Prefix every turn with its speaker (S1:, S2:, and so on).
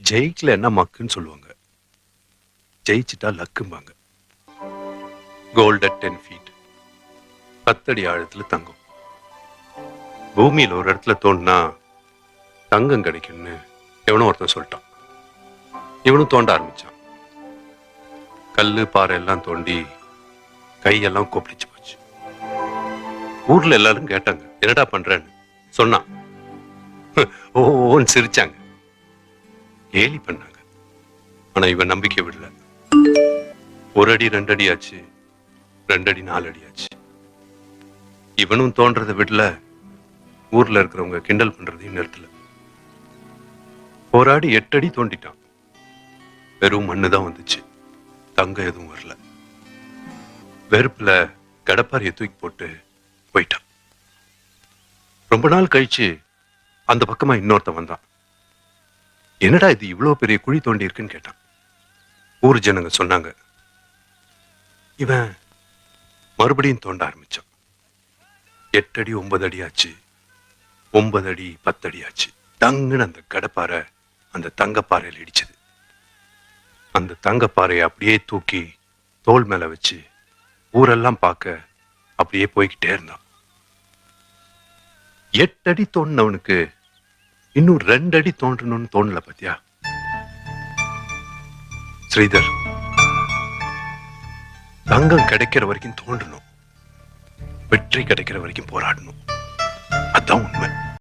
S1: ஜெயிக்கல என்ன மக்குன்னு சொல்லுவாங்க, ஜெயிச்சிட்டா லக்கும்பாங்க. கோல்ட் அட் 10 feet, 10 அடி ஆழத்துல தங்கம். பூமியில ஒரு இடத்துல தோண்டினா தங்கம் கிடைக்கும்னு எவனோ ஒருத்தன் சொல்லிட்டான். இவனும் தோண்ட ஆரம்பிச்சான். கல்லு பாறை எல்லாம் தோண்டி கையெல்லாம் கொப்பளிச்சு போச்சு. ஊர்ல எல்லாரும் கேட்டாங்க, என்னடா பண்றேன்னு. சொன்னான். ஓன்னு சிரிச்சாங்க, கேலி பண்ணாங்க. ஆனா இவன் நம்பிக்கை விடல. 1 அடி 2 அடி ஆச்சு, 2 அடி 4 அடி ஆச்சு. இவனும் தோன்றதை விடல, ஊர்ல இருக்கிறவங்க கிண்டல் பண்றதையும் நிறுத்தல. போராடி 8 அடி தோண்டிட்டான். வெறும் மண்ணுதான் வந்துச்சு, தங்கம் எதுவும் வரல. வெறுப்புல கடப்பாறையை தூக்கி போட்டு போயிட்டான். ரொம்ப நாள் கழிச்சு அந்த பக்கமா இன்னொருத்தன் வந்தான். என்னடா இது இவ்வளவு பெரிய குழி தோண்டி இருக்குன்னு கேட்டான். ஊர் ஜனங்க சொன்னாங்க, இவன் மறுபடியும் தோண்ட ஆரம்பிச்சான். 8 அடி 9 அடி ஆச்சு, 9 அடி 10 அடி ஆச்சு. டங்குன்னு அந்த கடப்பாறை அந்த தங்கப்பாறையில் இடிச்சது. அந்த தங்கப்பாறையை அப்படியே தூக்கி தோல் மேல வச்சு ஊரெல்லாம் பார்க்க அப்படியே போய்கிட்டே இருந்தான். 8 அடி தோண்டினவனுக்கு இன்னும் 2 அடி தோன்றணும்னு தோணல பாத்தியா? ஸ்ரீதர், தங்கம் கிடைக்கிற வரைக்கும் தோண்டணும், வெற்றி கிடைக்கிற வரைக்கும் போராடணும். அதான் உண்மை.